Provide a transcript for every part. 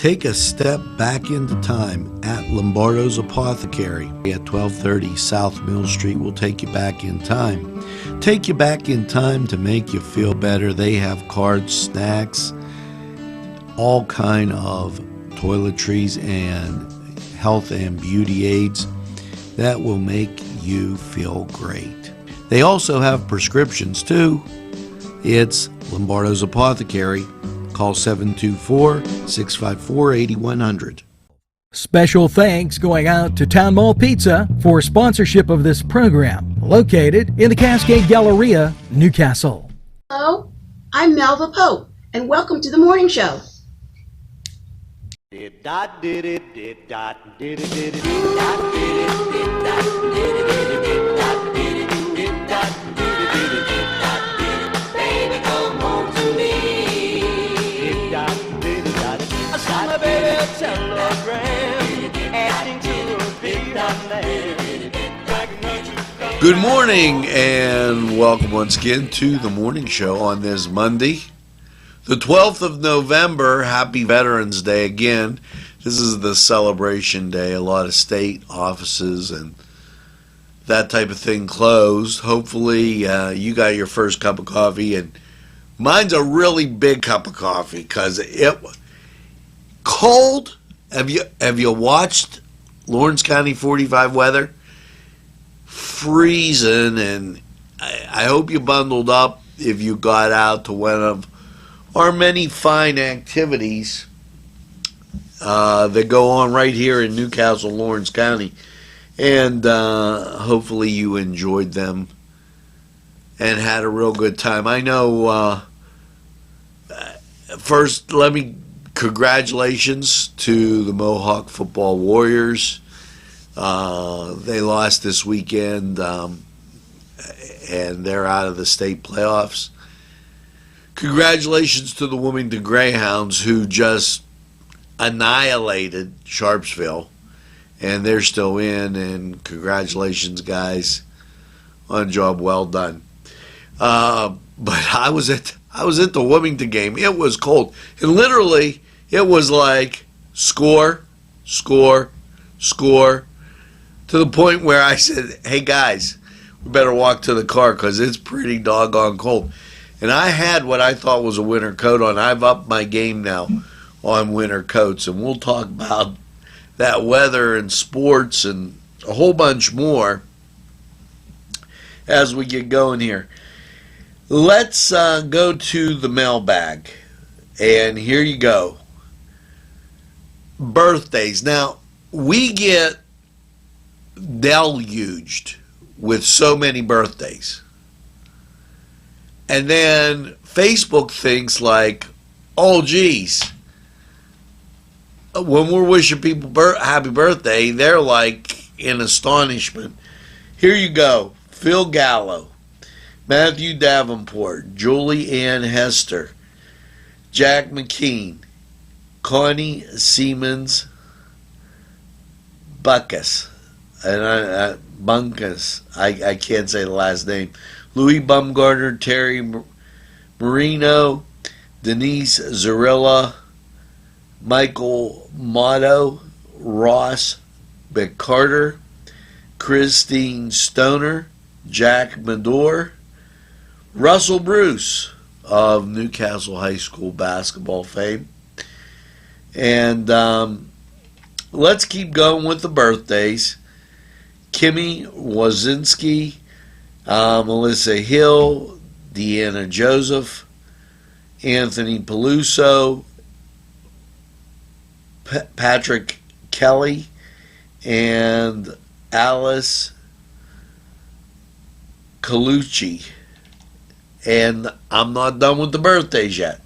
Take a step back into time at Lombardo's Apothecary at 1230 South Mill Street. Will take you back in time. Take you back in time to make you feel better. They have cards, snacks, all kind of toiletries and health and beauty aids that will make you feel great. They also have prescriptions too. It's Lombardo's Apothecary. Call 724-654-8100. Special thanks going out to Town Mall Pizza for sponsorship of this program, located in the Cascade Galleria, Newcastle. Hello, I'm Melva Pope, and welcome to the morning show. Good morning and welcome once again to the morning show on this Monday, the 12th of November. Happy Veterans Day again. This is the celebration day. A lot of state offices and that type of thing closed. Hopefully you got your first cup of coffee, and mine's a really big cup of coffee because it cold. Have you watched Lawrence County 45 weather? Freezing, and I hope you bundled up if you got out to one of our many fine activities that go on right here in Newcastle, Lawrence County, and hopefully you enjoyed them and had a real good time. I know, first let me congratulations to the Mohawk football Warriors. They lost this weekend, and they're out of the state playoffs. Congratulations to the Wilmington Greyhounds, who just annihilated Sharpsville, and they're still in. And congratulations, guys, on a job well done. But I was at the Wilmington game. It was cold, and literally it was like score, score, score. To the point where I said, hey guys, we better walk to the car because it's pretty doggone cold. And I had what I thought was a winter coat on. I've upped my game now on winter coats. And we'll talk about that weather and sports and a whole bunch more as we get going here. Let's go to the mailbag. And here you go. Birthdays. Now, we get deluged with so many birthdays, and then Facebook thinks like, oh geez, when we're wishing people happy birthday, they're like in astonishment. Here you go. Phil Gallo, Matthew Davenport, Julie Ann Hester, Jack McKean, Connie Siemens Buckus, and Bunkus, I can't say the last name, Louis Bumgarner, Terry Marino, Denise Zarilla, Michael Motto, Ross McCarter, Christine Stoner, Jack Medore, Russell Bruce of Newcastle High School basketball fame. And let's keep going with the birthdays. Kimmy Wazinski, Melissa Hill, Deanna Joseph, Anthony Peluso, Patrick Kelly, and Alice Colucci. And I'm not done with the birthdays yet.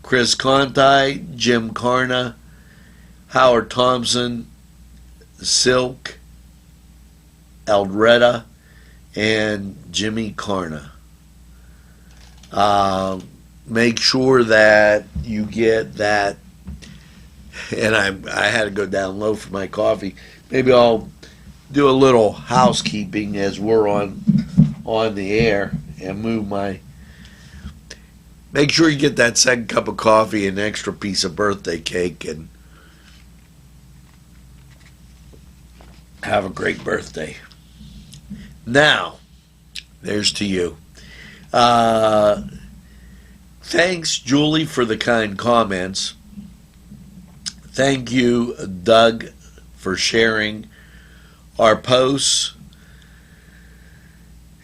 Chris Conti, Jim Carna, Howard Thompson, Silk, Eldretta, and Jimmy Carna. Make sure that you get that. And I had to go down low for my coffee. Maybe I'll do a little housekeeping as we're on the air and move my. Make sure you get that second cup of coffee, an extra piece of birthday cake, and Have a great birthday. Now, there's to you. Thanks, Julie, for the kind comments. Thank you, Doug, for sharing our posts.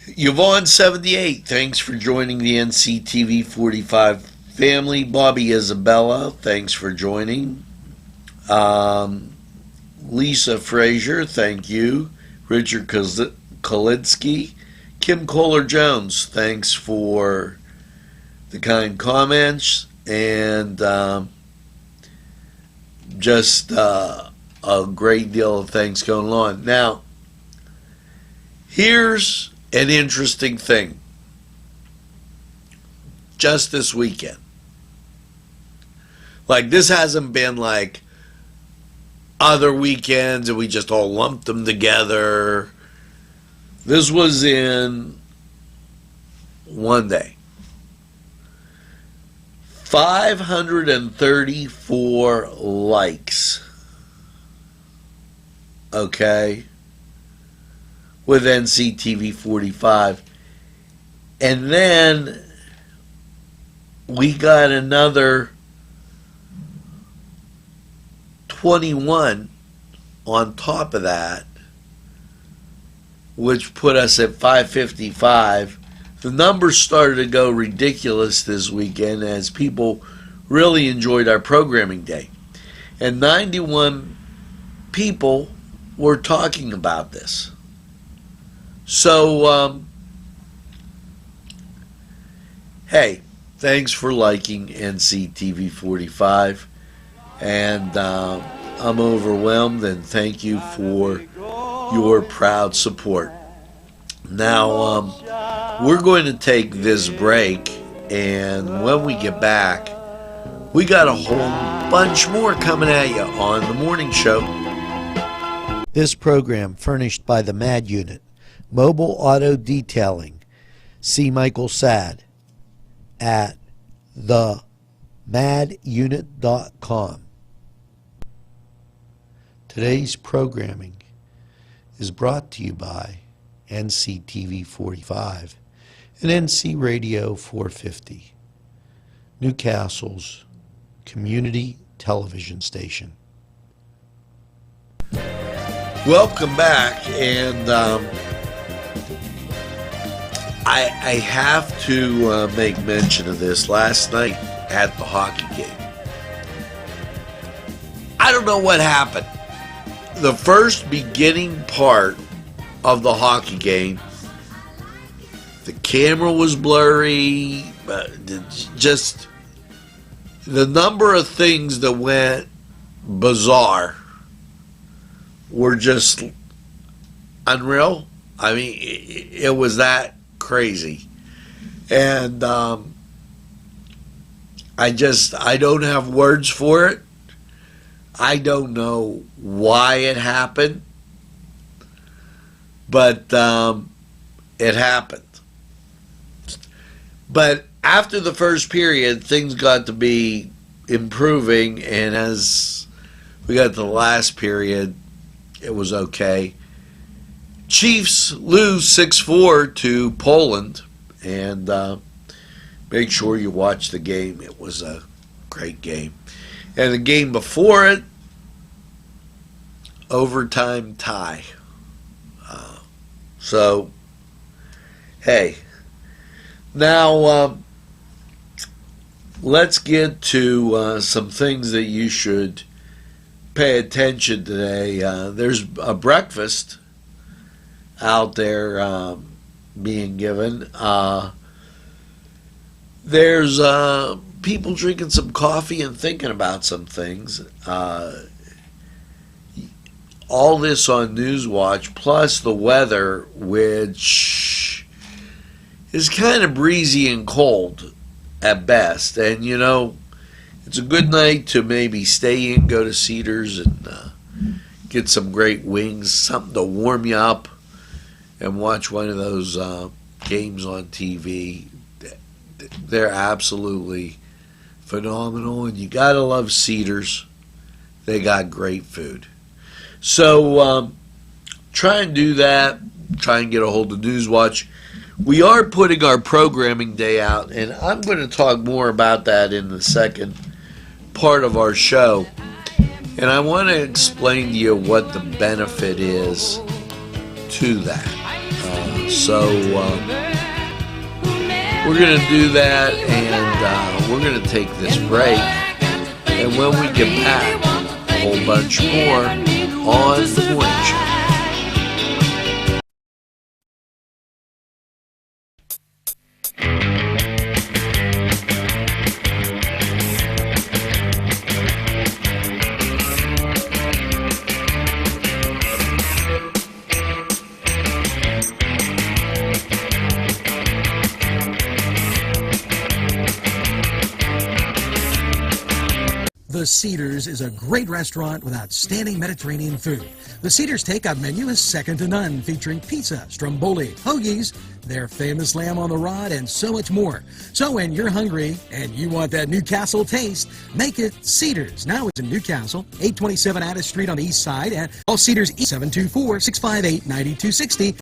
Yvonne78, thanks for joining the NCTV45 family. Bobby Isabella, thanks for joining. Lisa Frazier, thank you. Richard Kolitsky. Kim Kohler-Jones, thanks for the kind comments. And just a great deal of things going on. Now, here's an interesting thing. Just this weekend. Like, this hasn't been like other weekends and we just all lumped them together. This was in one day. 534 likes. Okay? With NCTV45. And then we got another 21 on top of that, which put us at 555. The numbers started to go ridiculous this weekend as people really enjoyed our programming day. And 91 people were talking about this. So, hey, thanks for liking NCTV45. And I'm overwhelmed, and thank you for your proud support. Now, we're going to take this break, and when we get back, we got a whole bunch more coming at you on the morning show. This program furnished by the MAD Unit, Mobile Auto Detailing. See Michael Sad at themadunit.com. Today's programming is brought to you by NCTV45 and NC Radio 450, Newcastle's community television station. Welcome back, and I have to make mention of this. Last night at the hockey game, I don't know what happened. The first beginning part of the hockey game, the camera was blurry, just the number of things that went bizarre were just unreal. I mean, it was that crazy. And I don't have words for it. I don't know why it happened, but it happened. But after the first period, things got to be improving, and as we got to the last period, it was okay. Chiefs lose 6-4 to Poland, and make sure you watch the game. It was a great game. And the game before it, overtime tie. So, hey. Now, let's get to some things that you should pay attention today. There's a breakfast out there being given. There's people drinking some coffee and thinking about some things. All this on Newswatch, plus the weather, which is kind of breezy and cold at best. And, you know, it's a good night to maybe stay in, go to Cedars, and get some great wings, something to warm you up, and watch one of those games on TV. They're absolutely phenomenal, and you gotta love Cedars. They got great food. So try and do that. Try and get a hold of Newswatch. We are putting our programming day out, and I'm going to talk more about that in the second part of our show. And I want to explain to you what the benefit is to that. We're going to do that, and we're going to take this break. And when we get back, a whole bunch more on The Morning Show. The Cedars is a great restaurant with outstanding Mediterranean food. The Cedars takeout menu is second to none, featuring pizza, stromboli, hoagies, their famous lamb on the rod, and so much more. So when you're hungry and you want that Newcastle taste, make it Cedars. Now it's in Newcastle, 827 Addis Street on the east side, and call Cedars 724-658-9260.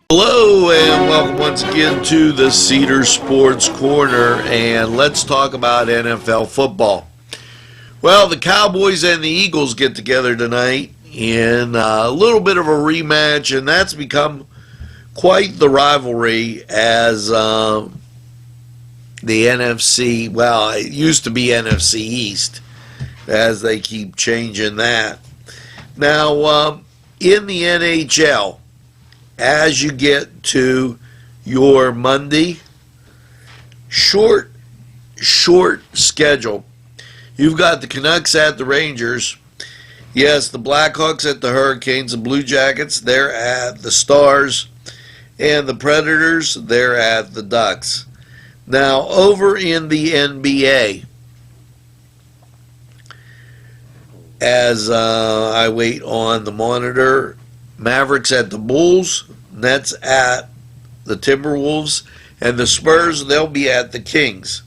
Hello and welcome once again to the Cedar Sports Corner, and let's talk about NFL football. Well, the Cowboys and the Eagles get together tonight in a little bit of a rematch, and that's become quite the rivalry as the NFC, well, it used to be NFC East, as they keep changing that. Now, in the NHL, as you get to your Monday, short schedule. You've got the Canucks at the Rangers. Yes, the Blackhawks at the Hurricanes, the Blue Jackets, they're at the Stars, and the Predators, they're at the Ducks. Now, over in the NBA, as I wait on the monitor, Mavericks at the Bulls, Nets at the Timberwolves, and the Spurs, they'll be at the Kings.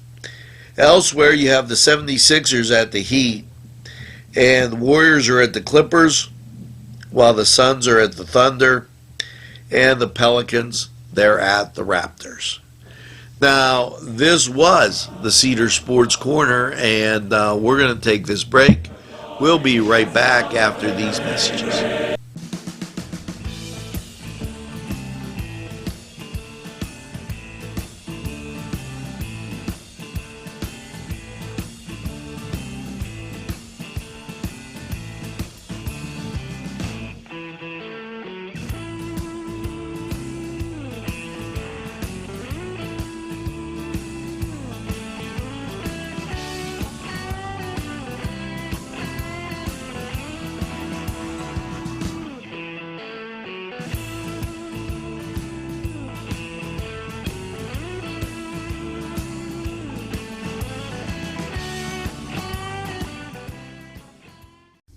Elsewhere, you have the 76ers at the Heat, and the Warriors are at the Clippers, while the Suns are at the Thunder, and the Pelicans, they're at the Raptors. Now, this was the Cedar Sports Corner, and we're going to take this break. We'll be right back after these messages.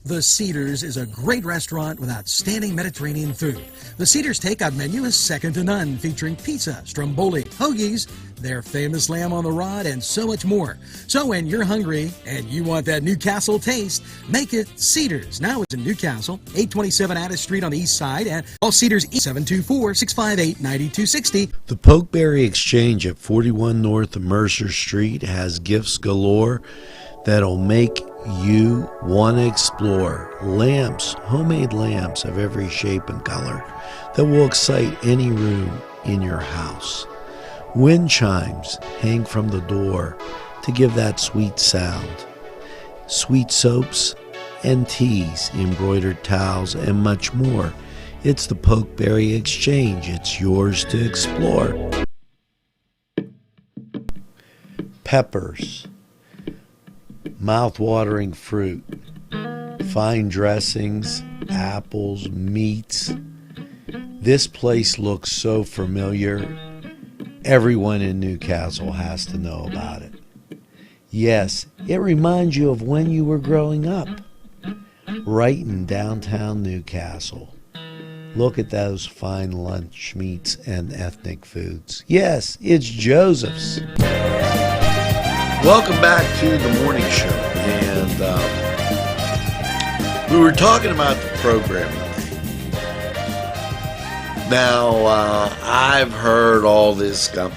The Cedars is a great restaurant with outstanding Mediterranean food. The Cedars takeout menu is second to none, featuring pizza, stromboli, hoagies, their famous lamb on the rod, and so much more. So when you're hungry and you want that Newcastle taste, make it Cedars. Now it's in Newcastle, 827 Addis Street on the east side, and call Cedars 724-658-9260. The Pokeberry Exchange at 41 North Mercer Street has gifts galore that'll make you want to explore. Lamps, homemade lamps of every shape and color that will excite any room in your house. Wind chimes hang from the door to give that sweet sound. Sweet soaps and teas, embroidered towels, and much more It's the Pokeberry Exchange. It's yours to explore. Peppers, mouth-watering fruit, fine dressings, apples, meats. This place looks so familiar. Everyone in Newcastle has to know about it. Yes, it reminds you of when you were growing up, right in downtown Newcastle. Look at those fine lunch meats and ethnic foods. Yes, it's Joseph's. Welcome back to the morning show. And we were talking about the program. Now, I've heard all this stuff.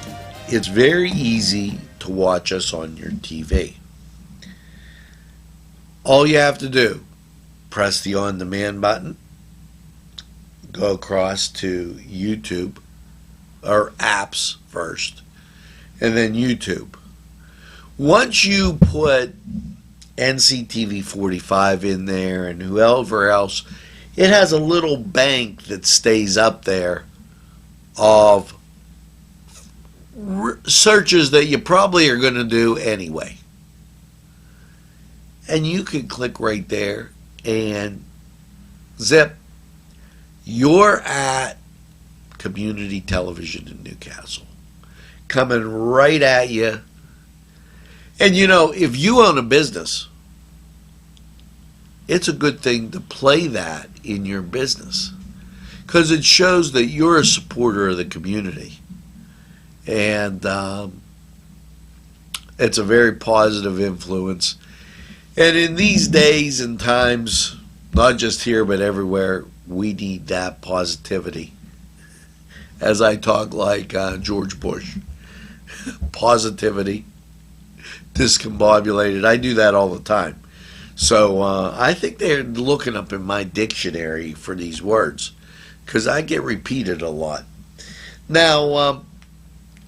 It's very easy to watch us on your TV. All you have to do, press the on-demand button, go across to YouTube, or apps first, and then YouTube. Once you put NCTV45 in there and whoever else, it has a little bank that stays up there of searches that you probably are going to do anyway. And you can click right there and zip. You're at community television in Newcastle. Coming right at you. And you know, if you own a business, it's a good thing to play that in your business because it shows that you're a supporter of the community. And it's a very positive influence. And in these days and times, not just here but everywhere, we need that positivity. As I talk like George Bush. Positivity. Discombobulated. I do that all the time. So I think they're looking up in my dictionary for these words because I get repeated a lot. Now,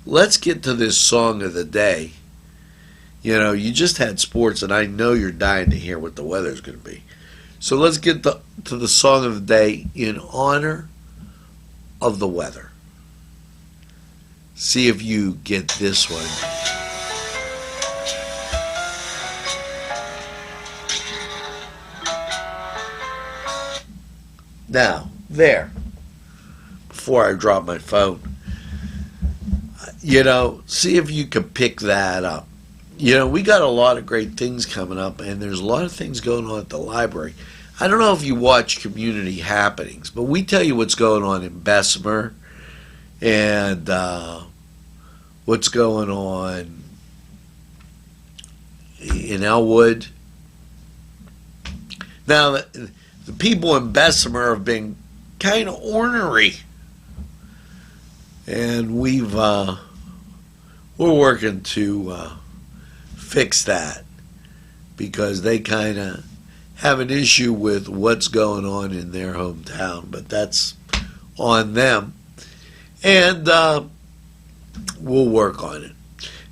let's get to this song of the day. You know, you just had sports, and I know you're dying to hear what the weather's going to be. So let's get to the song of the day in honor of the weather. See if you get this one. Now, there, before I drop my phone, you know, see if you could pick that up. You know, we got a lot of great things coming up, and there's a lot of things going on at the library. I don't know if you watch Community Happenings, but we tell you what's going on in Bessemer and what's going on in Elwood. Now, the people in Bessemer have been kind of ornery, and we're working to fix that because they kind of have an issue with what's going on in their hometown, but that's on them, and we'll work on it.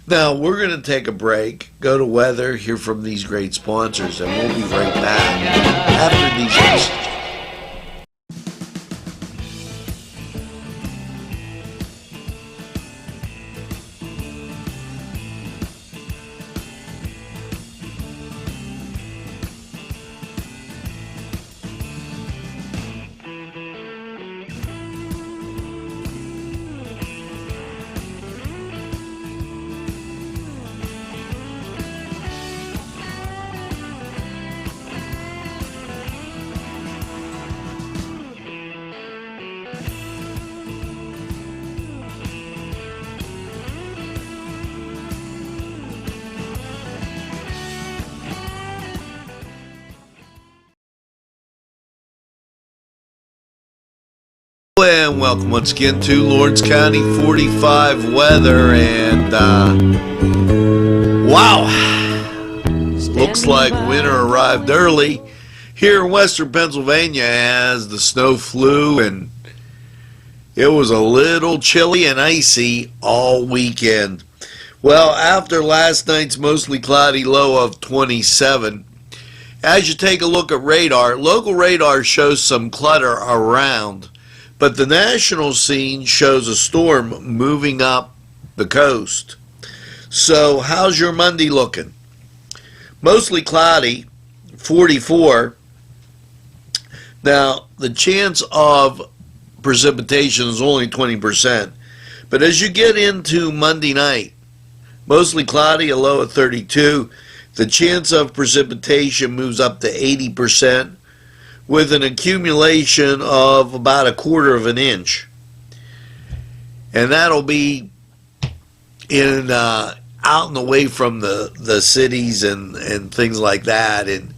Now, we're going to take a break, go to weather, hear from these great sponsors, and we'll be right back after these messages. And welcome once again to Lawrence County 45 weather, and wow, looks like winter arrived early here in western Pennsylvania as the snow flew, and it was a little chilly and icy all weekend. Well, after last night's mostly cloudy low of 27, as you take a look at radar, local radar shows some clutter around But the national scene shows a storm moving up the coast. So how's your Monday looking? Mostly cloudy, 44. Now, the chance of precipitation is only 20%. But as you get into Monday night, mostly cloudy, a low of 32. The chance of precipitation moves up to 80% with an accumulation of about a quarter of an inch. And that'll be in out and away from the cities and things like that, and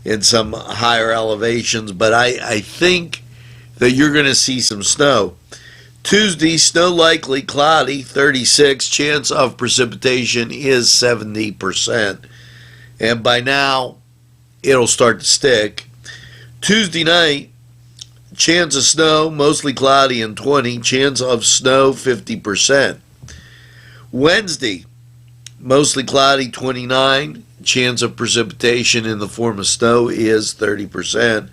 in some higher elevations. But I think that you're going to see some snow. Tuesday, snow likely, cloudy, 36. Chance of precipitation is 70%. And by now, it'll start to stick. Tuesday night, chance of snow, mostly cloudy and 20. Chance of snow, 50%. Wednesday, mostly cloudy, 29. Chance of precipitation in the form of snow is 30%.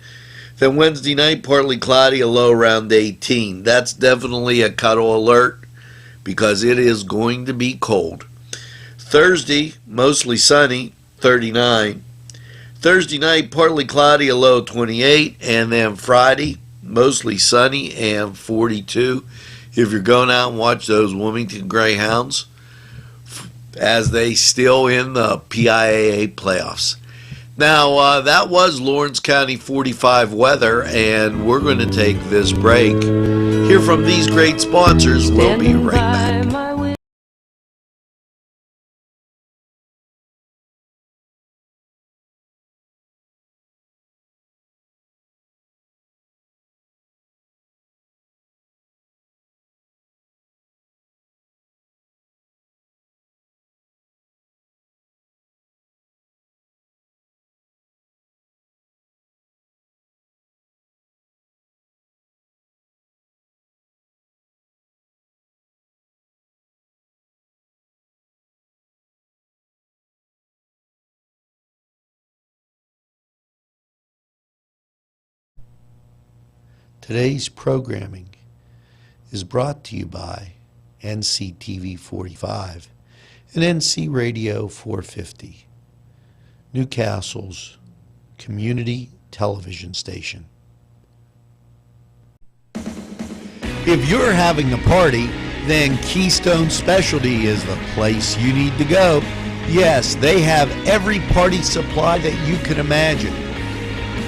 Then Wednesday night, partly cloudy, a low around 18. That's definitely a cuddle alert because it is going to be cold. Thursday, mostly sunny, 39. Thursday night, partly cloudy, a low 28. And then Friday, mostly sunny and 42. If you're going out and watch those Wilmington Greyhounds, as they still in the PIAA playoffs. Now, that was Lawrence County 45 weather, and we're going to take this break. Hear from these great sponsors. We'll be right back. Today's programming is brought to you by NCTV45 and NC Radio 450, Newcastle's community television station. If you're having a party, then Keystone Specialty is the place you need to go. Yes, they have every party supply that you can imagine.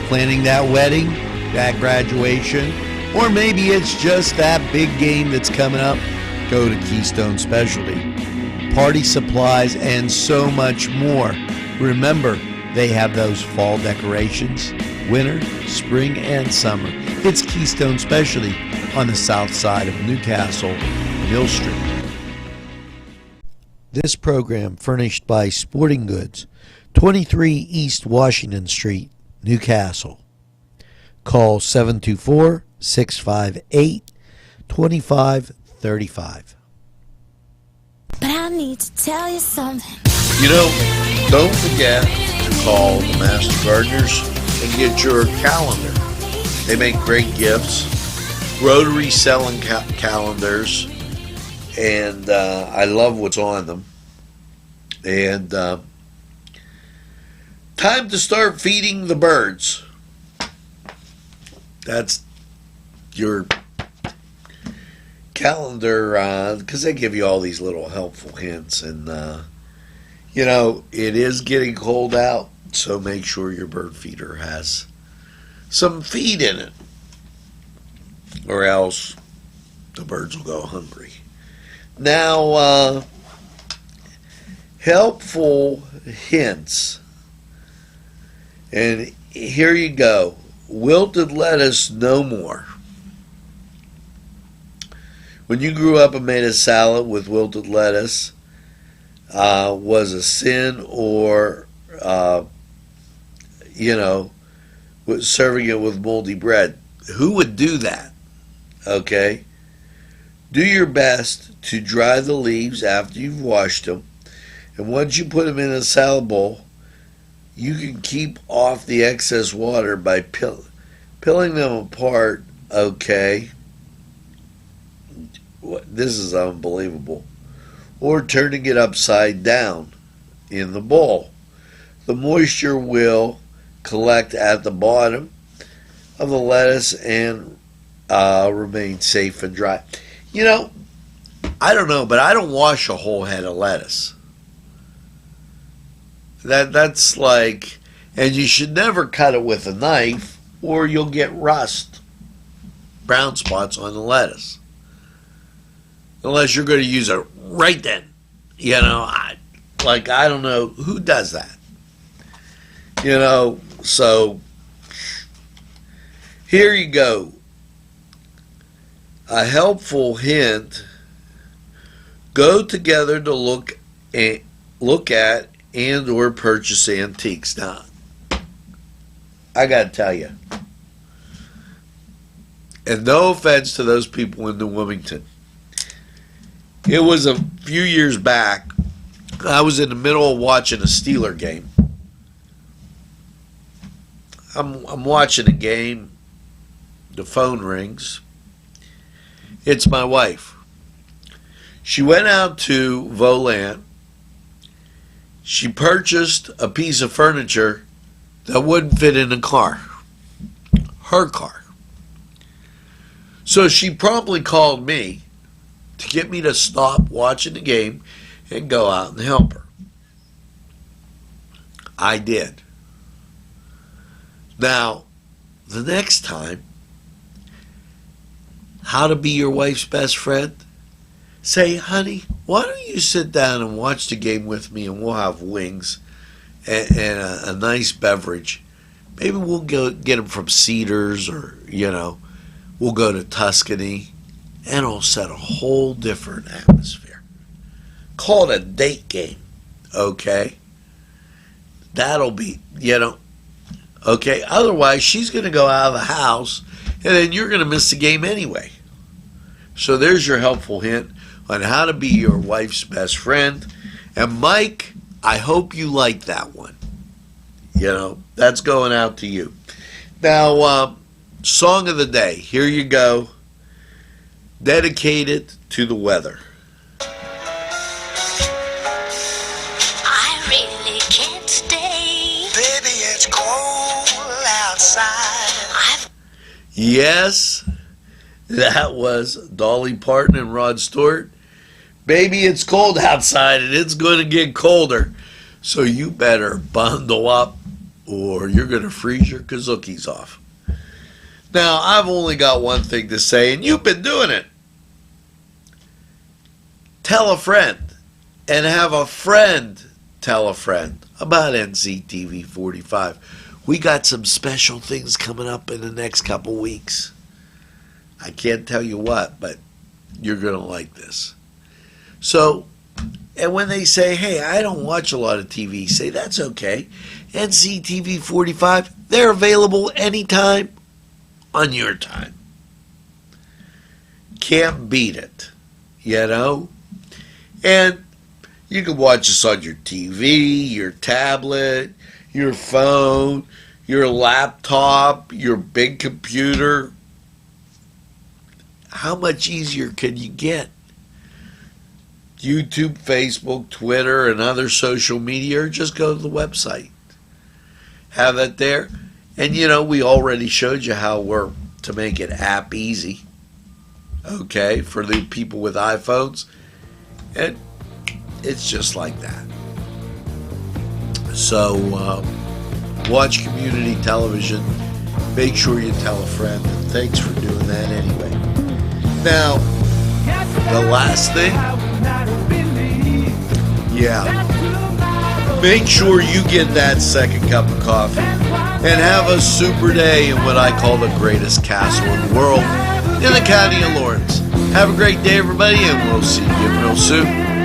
Planning that wedding, that graduation, or maybe it's just that big game that's coming up, go to Keystone Specialty. Party supplies and so much more. Remember, they have those fall decorations, winter, spring, and summer. It's Keystone Specialty on the south side of Newcastle, Mill Street. This program furnished by Sporting Goods, 23 East Washington Street, Newcastle. Call 724-658-2535. But I need to tell you something. You know, don't forget to call the Master Gardeners and get your calendar. They make great gifts. Rotary selling calendars, and I love what's on them. And time to start feeding the birds. That's your calendar, because they give you all these little helpful hints. And, you know, it is getting cold out, so make sure your bird feeder has some feed in it, or else the birds will go hungry. Now, helpful hints. And here you go. Wilted lettuce no more. When you grew up and made a salad with wilted lettuce, was a sin, or, serving it with moldy bread. Who would do that? Okay? Do your best to dry the leaves after you've washed them. And once you put them in a salad bowl, you can keep off the excess water by peeling them apart, okay? This is unbelievable. Or turning it upside down in the bowl. The moisture will collect at the bottom of the lettuce and remain safe and dry. You know, I don't know, but I don't wash a whole head of lettuce. That's like, and you should never cut it with a knife or you'll get rust, brown spots on the lettuce. Unless you're going to use it right then. You know, I don't know who does that. You know, so here you go. A helpful hint. Go together to look at and or purchase antiques. Now, I got to tell you, and no offense to those people in New Wilmington, it was a few years back. I was in the middle of watching a Steeler game. I'm watching a game. The phone rings. It's my wife. She went out to Volant. She purchased a piece of furniture that wouldn't fit in the car. Her car. So she promptly called me to get me to stop watching the game and go out and help her. I did. Now, the next time, how to be your wife's best friend? Say, honey, why don't you sit down and watch the game with me and we'll have wings and a nice beverage. Maybe we'll go get them from Cedars or, we'll go to Tuscany and it'll set a whole different atmosphere. Call it a date game, okay? That'll be, okay? Otherwise, she's going to go out of the house and then you're going to miss the game anyway. So there's your helpful hint on how to be your wife's best friend. And Mike, I hope you like that one. That's going out to you. Now, song of the day. Here you go. Dedicated to the weather. I really can't stay. Baby, it's cold outside. Yes, that was Dolly Parton and Rod Stewart. Baby, it's cold outside and it's going to get colder. So you better bundle up or you're going to freeze your kazookies off. Now, I've only got one thing to say, and you've been doing it. Tell a friend and have a friend tell a friend about NCTV45. We got some special things coming up in the next couple weeks. I can't tell you what, but you're going to like this. So, and when they say, hey, I don't watch a lot of TV, say that's okay. NCTV45, they're available anytime on your time. Can't beat it, And you can watch us on your TV, your tablet, your phone, your laptop, your big computer. How much easier can you get? YouTube, Facebook, Twitter, and other social media, or just go to the website. Have that there. And we already showed you how we're to make it app easy. Okay, for the people with iPhones. And it's just like that. So, watch community television. Make sure you tell a friend. And thanks for doing that anyway. Now, the last thing. Make sure you get that second cup of coffee and have a super day in what I call the greatest castle in the world in the county of Lawrence. Have a great day, everybody, and we'll see you real soon.